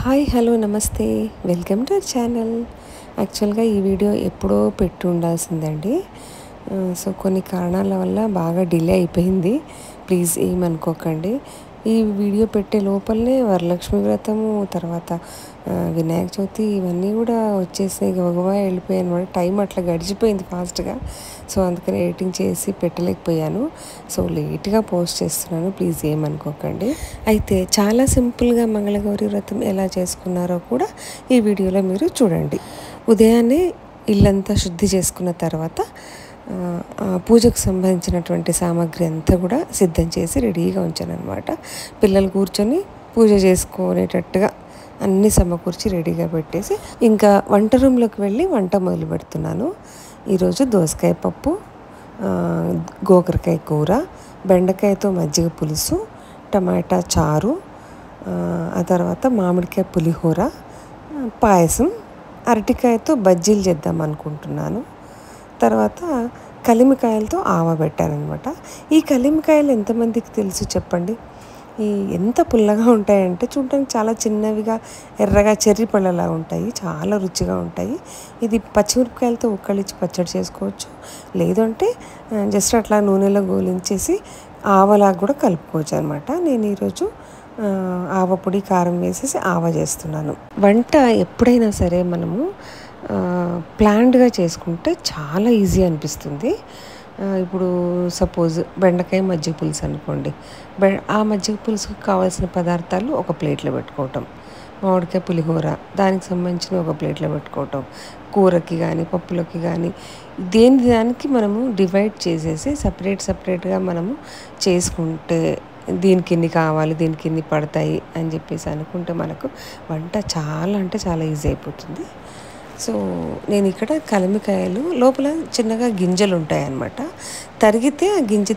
Hi hello నమస్తే welcome to our channel. యాక్చువల్గా ఈ వీడియో ఎప్పుడో పెట్టి ఉండాల్సిందండి. సో కొన్ని కారణాల వల్ల బాగా డిలే అయిపోయింది. ప్లీజ్ ఏమనుకోకండి. ఈ వీడియో పెట్టే లోపలనే వరలక్ష్మి వ్రతము, తర్వాత వినాయక చవితి ఇవన్నీ కూడా వచ్చేసాయి, గబగబా వెళ్ళిపోయాయి అనమాట. టైం అట్లా గడిచిపోయింది ఫాస్ట్గా. సో అందుకని ఎడిటింగ్ చేసి పెట్టలేకపోయాను. సో లేట్గా పోస్ట్ చేస్తున్నాను, ప్లీజ్ ఏమనుకోకండి. అయితే చాలా సింపుల్గా మంగళగౌరి వ్రతం ఎలా చేసుకున్నారో కూడా ఈ వీడియోలో మీరు చూడండి. ఉదయాన్నే ఇల్లంతా శుద్ధి చేసుకున్న తర్వాత పూజకు సంబంధించినటువంటి సామాగ్రి అంతా కూడా సిద్ధం చేసి రెడీగా ఉంచాను అనమాట. పిల్లలు కూర్చొని పూజ చేసుకునేటట్టుగా అన్నీ సమకూర్చి రెడీగా పెట్టేసి ఇంకా వంట రూమ్లోకి వెళ్ళి వంట మొదలు పెడుతున్నాను. ఈరోజు దోసకాయ పప్పు, గోకరకాయ కూర, బెండకాయతో మజ్జిగ పులుసు, టమాటా చారు, ఆ తర్వాత మామిడికాయ పులిహోర, పాయసం, అరటికాయతో బజ్జీలు చేద్దాం అనుకుంటున్నాను. తర్వాత కలిమికాయలతో ఆవ పెట్టానమాట. ఈ కలిమికాయలు ఎంతమందికి తెలుసు చెప్పండి? ఎంత పుల్లగా ఉంటాయంటే చూడడానికి చాలా చిన్నవిగా ఎర్రగా చెర్రీ పళ్ళలా ఉంటాయి, చాలా రుచిగా ఉంటాయి. ఇది పచ్చిమిరపకాయలతో ఉక్కలిచ్చి పచ్చడి చేసుకోవచ్చు, లేదంటే జస్ట్ అట్లా నూనెలో గోలించేసి ఆవలాగా కూడా కలుపుకోవచ్చు అనమాట. నేను ఈరోజు ఆవ పొడి కారం వేసేసి ఆవ చేస్తున్నాను. వంట ఎప్పుడైనా సరే మనము ప్లాన్డ్గా చేసుకుంటే చాలా ఈజీ అనిపిస్తుంది. ఇప్పుడు సపోజ్ బెండకాయ మజ్జిగ పులుసు అనుకోండి, ఆ మజ్జిగ పులుసుకు కావాల్సిన పదార్థాలు ఒక ప్లేట్లో పెట్టుకోవటం, మామిడికాయ పులిహోర దానికి సంబంధించిన ఒక ప్లేట్లో పెట్టుకోవటం, కూరకి కానీ పప్పులకి కానీ దానికి మనము డివైడ్ చేసేసి సపరేట్గా మనము చేసుకుంటే దీనికి ఇన్ని కావాలి, దీనికి ఇన్ని పడతాయి అని చెప్పేసి అనుకుంటే మనకు వంట చాలా అంటే చాలా ఈజీ అయిపోతుంది. సో నేను ఇక్కడ కలిమికాయలు లోపల చిన్నగా గింజలు ఉంటాయన్నమాట. తరిగితే ఆ గింజ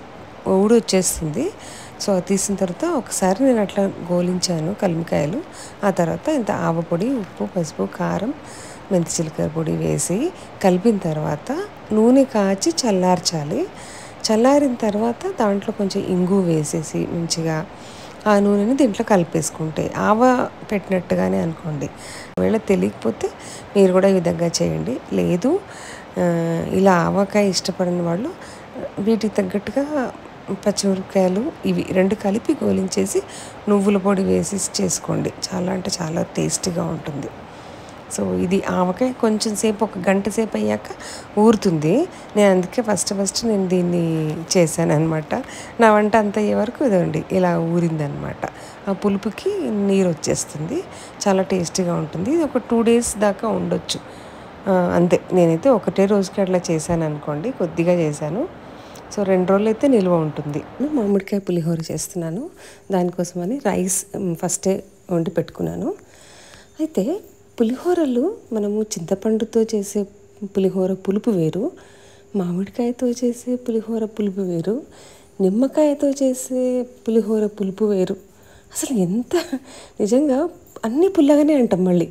ఊడి వచ్చేస్తుంది. సో అది తీసిన తర్వాత ఒకసారి నేను అట్లా గోలించాను కలిమికాయలు. ఆ తర్వాత ఇంత ఆవపొడి, ఉప్పు, పసుపు, కారం, మెంతి చిలకర పొడి వేసి కలిపిన తర్వాత నూనె కాచి చల్లార్చాలి. చల్లారిన తర్వాత దాంట్లో కొంచెం ఇంగు వేసేసి మంచిగా ఆ నూనెని దీంట్లో కలిపేసుకుంటే ఆవ పెట్టినట్టుగానే అనుకోండి. ఒకవేళ తెలియకపోతే మీరు కూడా ఈ విధంగా చేయండి. లేదు ఇలా ఆవకాయ ఇష్టపడిన వాళ్ళు వీటికి తగ్గట్టుగా పచ్చిమిరపకాయలు ఇవి రెండు కలిపి గోలించేసి నువ్వుల పొడి వేసి చేసుకోండి. చాలా అంటే చాలా టేస్టీగా ఉంటుంది. సో ఇది ఆవకాయ కొంచెం సేపు ఒక గంట సేపు అయ్యాక ఊరుతుంది. నేను అందుకే ఫస్ట్ నేను దీన్ని చేశాను అనమాట. నా వంట అంత అయ్యే వరకు ఇదండి ఇలా ఊరిందనమాట. ఆ పులుపుకి నీరు వచ్చేస్తుంది, చాలా టేస్టీగా ఉంటుంది. ఇది ఒక 2 days దాకా ఉండొచ్చు అంతే. నేనైతే ఒకటే రోజుకి అట్లా చేశాను అనుకోండి, కొద్దిగా చేశాను. సో 2 రోజులు అయితే నిల్వ ఉంటుంది. మామిడికాయ పులిహోర చేస్తున్నాను. దానికోసమని రైస్ ఫస్టే వండి పెట్టుకున్నాను. అయితే పులిహోరలు మనము చింతపండుతో చేసే పులిహోర పులుపు వేరు, మామిడికాయతో చేసే పులిహోర పులుపు వేరు, నిమ్మకాయతో చేసే పులిహోర పులుపు వేరు. అసలు ఎంత నిజంగా అన్నీ పుల్లగానే అంటాం మళ్ళీ,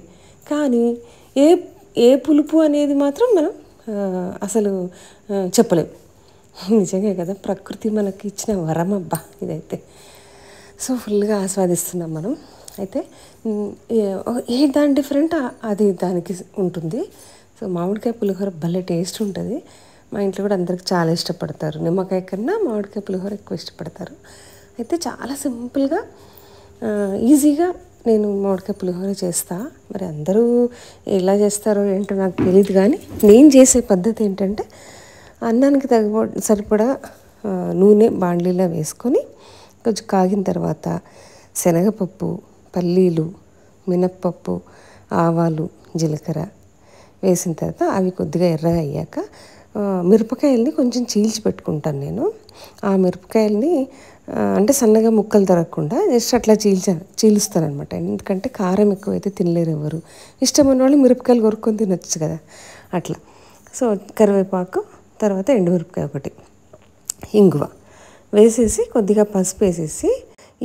కానీ ఏ ఏ పులుపు అనేది మాత్రం మనం అసలు చెప్పలేం. నిజంగా కదా, ప్రకృతి మనకి ఇచ్చిన వరం అబ్బా ఇదైతే. సో ఫుల్గా ఆస్వాదిస్తున్నాం మనం. అయితే దాని డిఫరెంట్ అది దానికి ఉంటుంది. సో మామిడికాయ పులిహోర భలే టేస్ట్ ఉంటుంది. మా ఇంట్లో కూడా అందరికి చాలా ఇష్టపడతారు. నిమ్మకాయ కన్నా మామిడికాయ పులిహోర ఎక్కువ ఇష్టపడతారు. అయితే చాలా సింపుల్గా ఈజీగా నేను మామిడికాయ పులిహోర చేస్తా. మరి అందరూ ఎలా చేస్తారో ఏంటో నాకు తెలియదు, కానీ నేను చేసే పద్ధతి ఏంటంటే అన్నానికి సరిపడా నూనె బాండ్లీలో వేసుకొని కొంచెం కాగిన తర్వాత శనగపప్పు, పల్లీలు, మినప్పప్పు, ఆవాలు, జీలకర్ర వేసిన తర్వాత అవి కొద్దిగా ఎర్రగా అయ్యాక మిరపకాయల్ని కొంచెం చీల్చి పెట్టుకుంటాను నేను. ఆ మిరపకాయల్ని అంటే సన్నగా ముక్కలు తరగకుండా జస్ట్ అట్లా చీలుస్తాను అనమాట. ఎందుకంటే కారం ఎక్కువైతే తినలేరు ఎవరు. ఇష్టమైన వాళ్ళు మిరపకాయలు కొరుక్కొని తినొచ్చు కదా అట్లా. సో కరివేపాకు, తర్వాత ఎండుమిరపకాయ ఒకటి, ఇంగువ వేసేసి కొద్దిగా పసుపు వేసేసి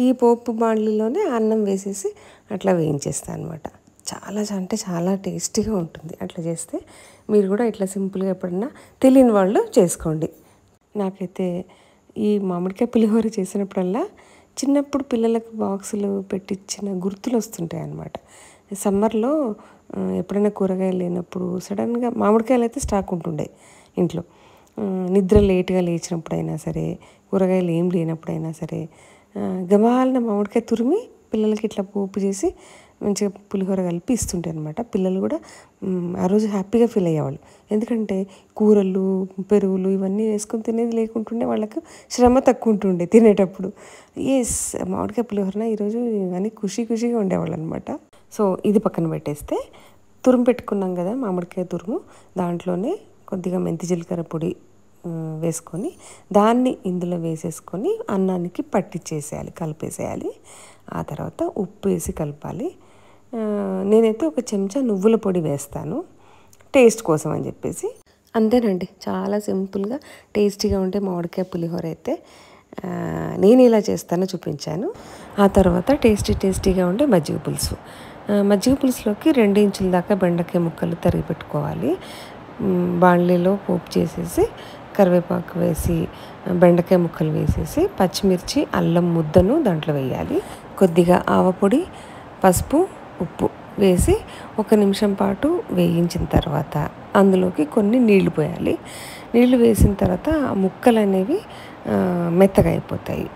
ఈ పోపు బాండ్లీలోనే అన్నం వేసేసి అట్లా వేయించేస్తాను అనమాట. చాలా అంటే చాలా టేస్టీగా ఉంటుంది అట్లా చేస్తే. మీరు కూడా ఇట్లా సింపుల్గా ఎప్పుడన్నా తెలియని వాళ్ళు చేసుకోండి. నాకైతే ఈ మామిడికాయ పులిహోర చేసినప్పుడల్లా చిన్నప్పుడు పిల్లలకు బాక్సులు పెట్టించిన గుర్తులు వస్తుంటాయి అన్నమాట. సమ్మర్లో ఎప్పుడైనా కూరగాయలు లేనప్పుడు సడన్గా మామిడికాయలు అయితే స్టాక్ ఉంటుండే ఇంట్లో. నిద్ర లేట్గా లేచినప్పుడైనా సరే, కూరగాయలు ఏం లేనప్పుడైనా సరే గబాలన మామిడికాయ తురిమి పిల్లలకి ఇట్లా పోపు చేసి మంచిగా పులిహోర కలిపి ఇస్తుంటే అనమాట. పిల్లలు కూడా ఆ రోజు హ్యాపీగా ఫీల్ అయ్యేవాళ్ళు. ఎందుకంటే కూరలు, పెరుగులు ఇవన్నీ వేసుకొని తినేది లేకుంటుండే, వాళ్ళకు శ్రమ తక్కువ ఉంటుండే తినేటప్పుడు. మామిడికాయ పులిహోరన ఈరోజు అని ఖుషీగా ఉండేవాళ్ళు అనమాట. సో ఇది పక్కన పెట్టేస్తే తురుము పెట్టుకున్నాం కదా మామిడికాయ తురుము, దాంట్లోనే కొద్దిగా మెంతి జీలకర్ర పొడి వేసుకొని దాన్ని ఇందులో వేసేసుకొని అన్నానికి పట్టించేసేయాలి, కలిపేసేయాలి. ఆ తర్వాత ఉప్పు వేసి కలపాలి. నేనైతే ఒక చెంచా నువ్వుల పొడి వేస్తాను టేస్ట్ కోసం అని చెప్పేసి. అంతేనండి, చాలా సింపుల్గా టేస్టీగా ఉంటే మామిడికాయ పులిహోర అయితే నేను ఇలా చేస్తానో చూపించాను. ఆ తర్వాత టేస్టీగా ఉండే మజ్జిగ పులుసు. మజ్జిగ పులుసులోకి 2 ఇంచుల దాకా బెండకాయ ముక్కలు తరిగి పెట్టుకోవాలి. బాణలిలో పోపు చేసేసి కరివేపాకు వేసి బెండకాయ ముక్కలు వేసేసి పచ్చిమిర్చి అల్లం ముద్దను దాంట్లో వేయాలి. కొద్దిగా ఆవపొడి, పసుపు, ఉప్పు వేసి 1 నిమిషం పాటు వేయించిన తర్వాత అందులోకి కొన్ని నీళ్లు పోయాలి. నీళ్లు వేసిన తర్వాత ఆ ముక్కలు అనేవి మెత్తగా అయిపోతాయి.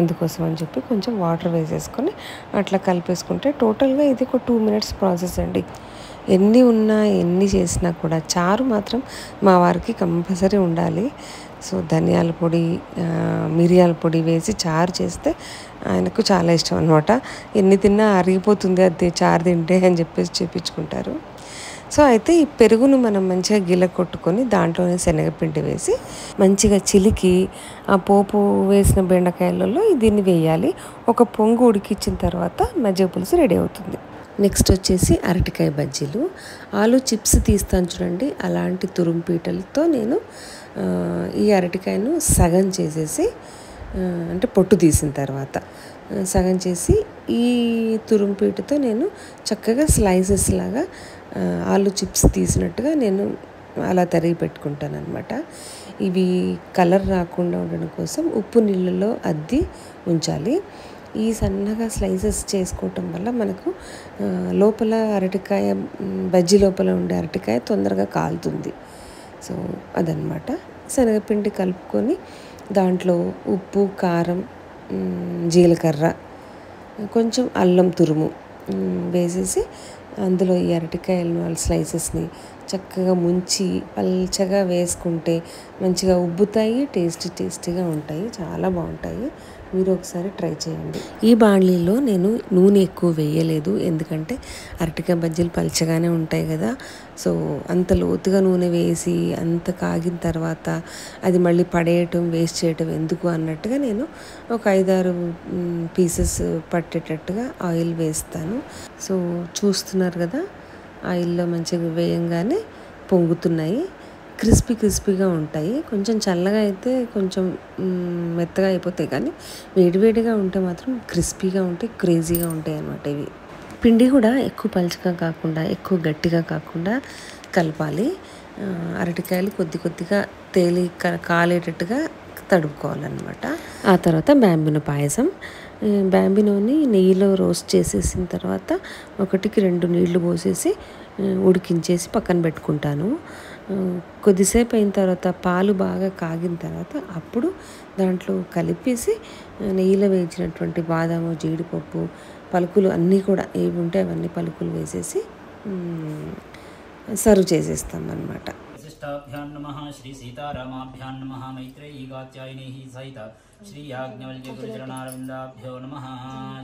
అందుకోసం అని చెప్పి కొంచెం వాటర్ వేసేసుకొని అట్లా కలిపేసుకుంటే టోటల్గా ఇది ఒక 2 మినిట్స్ ప్రాసెస్ అండి. ఎన్ని ఉన్నా ఎన్ని చేసినా కూడా చారు మాత్రం మా వారికి కంపల్సరీ ఉండాలి. సో ధనియాల పొడి, మిరియాల పొడి వేసి చారు చేస్తే ఆయనకు చాలా ఇష్టం అనమాట. ఎన్ని తిన్నా అరిగిపోతుంది అది చారు తింటే అని చెప్పేసి చేపించుకుంటారు. సో అయితే ఈ పెరుగును మనం మంచిగా గిల కొట్టుకొని దాంట్లోనే శనగపిండి వేసి మంచిగా చిలికి ఆ పోపు వేసిన బెండకాయలలో దీన్ని వేయాలి. ఒక పొంగు ఉడికించిన తర్వాత మజ్జిగ పులుసు రెడీ అవుతుంది. నెక్స్ట్ వచ్చేసి అరటికాయ బజ్జీలు. ఆలు చిప్స్ తీస్తాను చూడండి, అలాంటి తురుంపీటలతో నేను ఈ అరటికాయను సగం చేసేసి, అంటే పొట్టు తీసిన తర్వాత సగం చేసి ఈ తురుంపీటతో నేను చక్కగా స్లైసెస్ లాగా ఆలు చిప్స్ తీసినట్టుగా నేను అలా తరిగి పెట్టుకుంటాను అనమాట. ఇవి కలర్ రాకుండా ఉండడం కోసం ఉప్పు నీళ్ళలో అద్ది ఉంచాలి. ఈ సన్నగా స్లైసెస్ చేసుకోవటం వల్ల మనకు లోపల అరటికాయ, బజ్జీ లోపల ఉండే అరటికాయ తొందరగా కాలుతుంది. సో అదనమాట. శనగపిండి కలుపుకొని దాంట్లో ఉప్పు, కారం, జీలకర్ర, కొంచెం అల్లం తురుము వేసేసి అందులో ఈ అరటికాయలను స్లైసెస్ని చక్కగా ముంచి పల్చగా వేసుకుంటే మంచిగా ఉబ్బుతాయి, టేస్టీగా ఉంటాయి, చాలా బాగుంటాయి. మీరు ఒకసారి ట్రై చేయండి. ఈ బాణలీలో నేను నూనె ఎక్కువ వేయలేదు, ఎందుకంటే అరటికాయ బజ్జీలు పల్చగానే ఉంటాయి కదా. సో అంత లోతుగా నూనె వేసి అంత కాగిన తర్వాత అది మళ్ళీ పడేయటం, వేస్ట్ చేయటం ఎందుకు అన్నట్టుగా నేను ఒక 5-6 పీసెస్ పట్టేటట్టుగా ఆయిల్ వేస్తాను. సో చూస్తున్నారు కదా, ఆయిల్లో మంచిగా వేయంగానే పొంగుతున్నాయి, క్రిస్పీగా ఉంటాయి. కొంచెం చల్లగా అయితే కొంచెం మెత్తగా అయిపోతాయి, కానీ వేడివేడిగా ఉంటే మాత్రం క్రిస్పీగా ఉంటాయి, క్రేజీగా ఉంటాయి అన్నమాట. ఇవి పిండి కూడా ఎక్కువ పలుచగా కాకుండా ఎక్కువ గట్టిగా కాకుండా కలపాలి. అరటికాయలు కొద్దిగా తేలి కాలేటట్టుగా తడుపుకోవాలన్నమాట. ఆ తర్వాత బ్యాంబినో పాయసం. బ్యాంబినోని నెయ్యిలో రోస్ట్ చేసేసిన తర్వాత 1కి 2 నీళ్లు పోసేసి ఉడికించేసి పక్కన పెట్టుకుంటాను. కొద్దిసేపు అయిన తర్వాత పాలు బాగా కాగిన తర్వాత అప్పుడు దాంట్లో కలిపేసి నెయ్యిలో వేయించినటువంటి బాదాము, జీడిపప్పు, పలుకులు అన్నీ కూడా ఏవి ఉంటే అవన్నీ పలుకులు వేసేసి సర్వ్ చేసేస్తాం అన్నమాట. విశిష్టాభ్యాం నమః శ్రీ సీతారామాభ్యాం నమః మైత్రేయీ కాత్యాయనైః సహిత శ్రీ యాజ్ఞవల్క్య గురుచరణారవిందాభ్యో నమః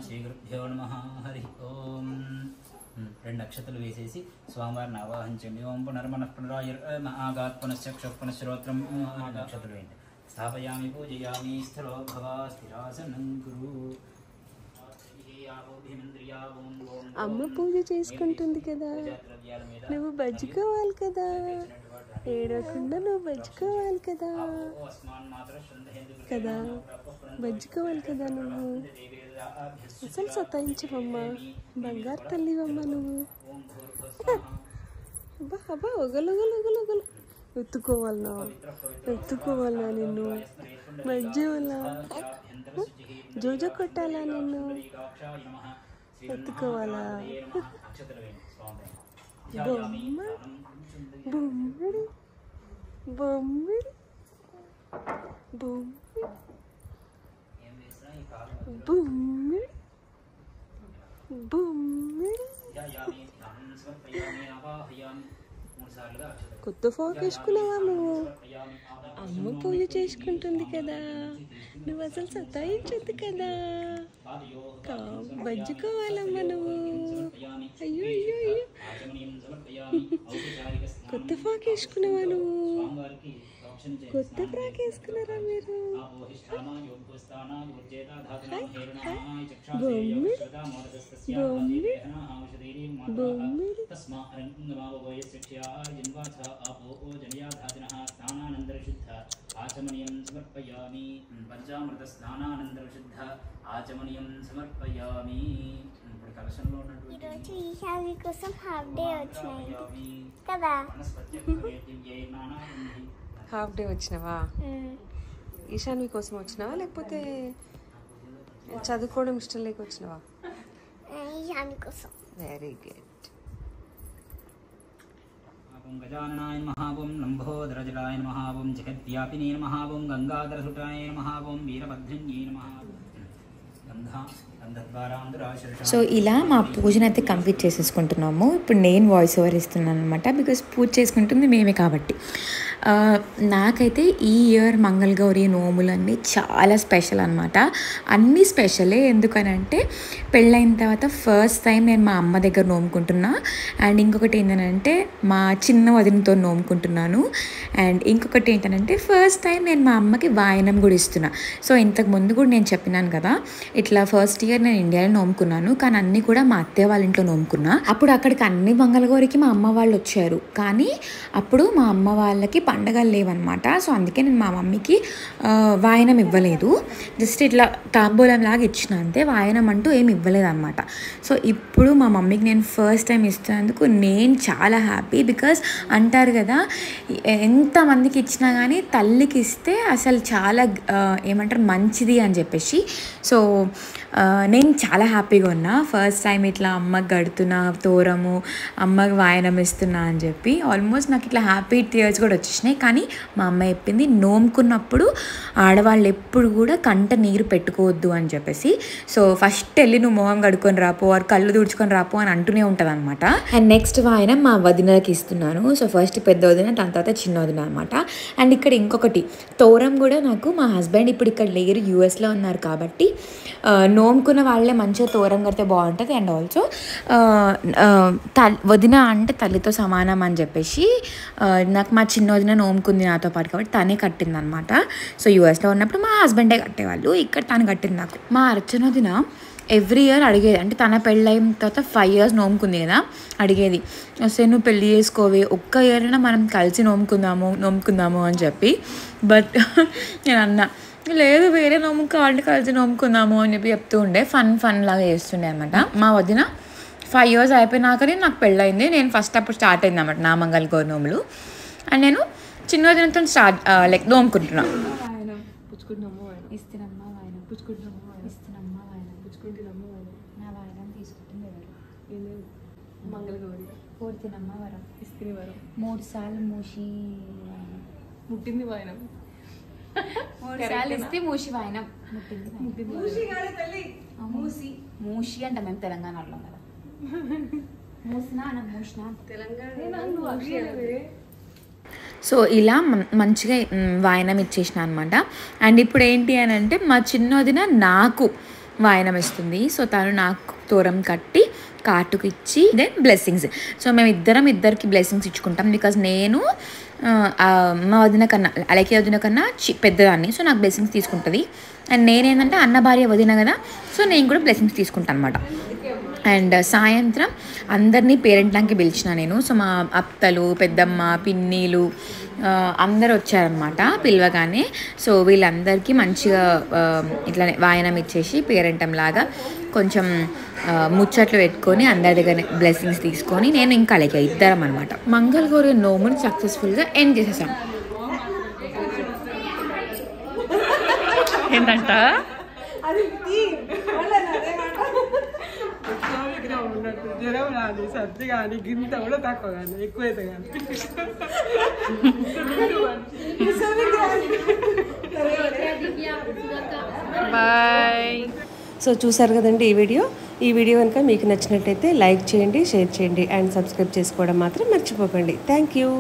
శ్రీ గురుభ్యో నమః. హరి ఓం. 2 అక్షతలు వేసేసి స్వామివారిని ఆవాహించండి. ఓం పునర్మనః పునరాయుర్మహాగాత్ పునశ్చక్షుః పునశ్రోత్రం. అక్షతలు వేయండి. స్థాపయామి పూజయామి స్థిరో భవ స్థిరాసనం కురు. అమ్మ పూజ చేసుకుంటుంది కదా, నువ్వు బజ్జుకోవాలి కదా, ఏడకుండా నువ్వు బజ్జుకోవాలి కదా బజ్జుకోవాలి కదా. నువ్వు అసలు సతాయించవమ్మా, బంగారు తల్లివమ్మా నువ్వు. అబ్బా ఒగలు ఎత్తుకోవాలనా నిన్ను, మజ్జివలా జోజో కొట్టాలా నిన్ను, ఎత్తుకోవాలా. బొమ్మిడి బొమ్మిడి బొమ్మిడి బొమ్మిడి. కొత్త ఫ్రాక్ వేసుకున్నావా నువ్వు? అమ్మ పూజ చేసుకుంటుంది కదా, నువ్వు అసలు సతాయించొద్దు కదా. బజ్జుకోవాలమ్మా నువ్వు. అయ్యో అయ్యో అయ్యో, కొత్త ఫ్రాక్ వేసుకున్నావా నువ్వు? కొత్త ఫ్రాక్ వేసుకున్నారా మీరు? బొమ్మిడి బొమ్మిడి బొమ్మిడి. ఆచమనీయం సమర్పయామి. పంచామృత స్నానానంతర శుద్ధ ఆచమనీయం సమర్పయామి. ఇప్పుడు కలశంలో ఉన్నటువంటి ఈశావి కోసం హాఫ్ డే వచ్చినాయి కదా. హాఫ్ డే వచ్చినావా? ఈశాన్వి కోసం వచ్చినావా లేకపోతే చదువుకోవడం ఇష్టం లేక వచ్చినావా? ఈశావి కోసం. Very good. గజాననాయ నమః, ఓం లంబోదరజలాయ నమః, ఓం జగద్వ్యాపినే నమః, ఓం గంగాధరసుతాయ నమః, ఓం వీరభద్రన్యే నమః. సో ఇలా మా పూజను అయితే కంప్లీట్ చేసేసుకుంటున్నాము. ఇప్పుడు నేను వాయిస్ ఓవర్ ఇస్తున్నాను అనమాట, బికాస్ పూజ చేసుకుంటుంది మేమే కాబట్టి. నాకైతే ఈ ఇయర్ మంగళగౌరి నోములన్నీ చాలా స్పెషల్ అనమాట. అన్నీ స్పెషలే. ఎందుకనంటే పెళ్ళైన తర్వాత ఫస్ట్ టైం నేను మా అమ్మ దగ్గర నోముకుంటున్నా. అండ్ ఇంకొకటి ఏంటంటే మా చిన్న వదినతో నోముకుంటున్నాను. అండ్ ఇంకొకటి ఏంటంటే ఫస్ట్ టైం నేను మా అమ్మకి వాయనం కూడా ఇస్తున్నా. సో ఇంతకు ముందు కూడా నేను చెప్పినాను కదా, ఇట్లా ఫస్ట్ ఇయర్ నేను ఇండియాలో నోముకున్నాను, కానీ అన్నీ కూడా మా అత్తయ్య వాళ్ళ ఇంట్లో నోముకున్నా. అప్పుడు అక్కడికి అన్ని మంగళగౌరికి మా అమ్మ వాళ్ళు వచ్చారు, కానీ అప్పుడు మా అమ్మ వాళ్ళకి పండగలు లేవన్నమాట. సో అందుకే నేను మా మమ్మీకి వాయనం ఇవ్వలేదు. జస్ట్ ఇట్లా తాంబూలం లాగా ఇచ్చిన అంతే, వాయనం అంటూ ఏమి ఇవ్వలేదు అనమాట. సో ఇప్పుడు మా మమ్మీకి నేను ఫస్ట్ టైం ఇస్తున్నందుకు నేను చాలా హ్యాపీ. బికాస్ అంటారు కదా, ఎంతమందికి ఇచ్చినా కానీ తల్లికి ఇస్తే అసలు చాలా ఏమంటారు మంచిది అని చెప్పేసి. సో నేను చాలా హ్యాపీగా ఉన్నా. ఫస్ట్ టైం ఇట్లా అమ్మకి గడుతున్నా తోరము, అమ్మకి వాయనం ఇస్తున్నా అని చెప్పి. ఆల్మోస్ట్ నాకు ఇట్లా హ్యాపీ టీయర్స్ కూడా వచ్చేసినాయి. కానీ మా అమ్మ చెప్పింది, నోముకున్నప్పుడు ఆడవాళ్ళు ఎప్పుడు కూడా కంట నీరు పెట్టుకోవద్దు అని చెప్పేసి. సో ఫస్ట్ వెళ్ళి నువ్వు మొహం కడుక్కొని రాపో, కళ్ళు తుడుచుకొని రాపో అని అంటూనే ఉంటుంది అనమాట. అండ్ నెక్స్ట్ వాయనం మా వదినకి ఇస్తున్నాను. సో ఫస్ట్ పెద్ద వదిన, దాని తర్వాత చిన్న వదిన అనమాట. అండ్ ఇక్కడ ఇంకొకటి తోరం కూడా నాకు మా హస్బెండ్ ఇప్పుడు ఇక్కడ లేరు, యూఎస్లో ఉన్నారు కాబట్టి నోముకున్న వాళ్ళే మంచిగా తోరం కడితే బాగుంటుంది. అండ్ ఆల్సో వదిన అంటే తల్లితో సమానం అని చెప్పేసి నాకు మా చిన్న వదిన నోముకుంది నాతో పాటు కాబట్టి తనే కట్టింది అనమాట. సో యూఎస్లో ఉన్నప్పుడు మా హస్బెండే కట్టేవాళ్ళు, ఇక్కడ తను కట్టింది నాకు. మా అర్చన వదిన ఎవ్రీ ఇయర్ అడిగేది, అంటే తన పెళ్ళైన తర్వాత 5 years నోముకుంది కదా, అడిగేది అసలు నువ్వు పెళ్ళి చేసుకోవే, ఒక్క ఇయర్ అయినా మనం కలిసి నోముకుందాము అని చెప్పి. బట్ నేను అన్నా లేదు, వేరే నోముకోవాలంటే కలిసి నోముకుందాము అని చెప్పి చెప్తూ ఉండే, ఫన్ లాగా చేస్తుండే అనమాట. మా వదిన 5 years అయిపోయినాకనే నాకు పెళ్ళయింది. నేను ఫస్ట్ అప్పుడు స్టార్ట్ అయింది అనమాట నా మంగళగౌరి నోములు. అండ్ నేను చిన్న వదినతో లైక్ నోముకుంటున్నాను. మంగళగౌరి 4th వరం ఇస్త్రీ వరం 3 సార్లు మూసి ముట్టింది వాయనం, 3 సార్లు ఇస్తే మూసి వాయనం ముట్టింది. మూసి అంట మేము తెలంగాణలో కదా, సో ఇలా మంచిగా వాయనం ఇచ్చేసిన అనమాట. అండ్ ఇప్పుడు ఏంటి అని అంటే మా చిన్న వదిన నాకు వాయనం ఇస్తుంది. సో తను నాకు తోరం కట్టి కాటుకు ఇచ్చి దెన్ బ్లెస్సింగ్స్. సో మేము ఇద్దరికి బ్లెస్సింగ్స్ ఇచ్చుకుంటాం. బికాజ్ నేను మా వదిన కన్నా అలాగే వదిన కన్నా పెద్దదాన్ని, సో నాకు బ్లెస్సింగ్స్ తీసుకుంటుంది. అండ్ నేనేంటంటే అన్న భార్య వదిన కదా, సో నేను కూడా బ్లెస్సింగ్స్ తీసుకుంటాను అనమాట. అండ్ సాయంత్రం అందరినీ పేరెంట్లంకి పిలిచిన నేను. సో మా అత్తలు, పెద్దమ్మ, పిన్నీలు అందరు వచ్చారనమాట పిలవగానే. సో వీళ్ళందరికీ మంచిగా ఇట్లా వాయనం ఇచ్చేసి పేరెంటం లాగా కొంచెం ముచ్చట్లు పెట్టుకొని అందరి దగ్గర బ్లెస్సింగ్స్ తీసుకొని నేను ఇంకా అలాగే ఇద్దరం అనమాట మంగళగౌరి నోముని సక్సెస్ఫుల్గా ఎండ్ చేసేసాం. ఏంటంట జ్వరం రాదు, సర్ది కానీ గింత కూడా తక్కువ కానీ ఎక్కువైతే కానీ. బాయ్. సో చూసారు కదండి ఈ వీడియో కనుక మీకు నచ్చినట్టయితే లైక్ చేయండి, షేర్ చేయండి అండ్ సబ్స్క్రైబ్ చేసుకోవడం మాత్రం మర్చిపోకండి. Thank you.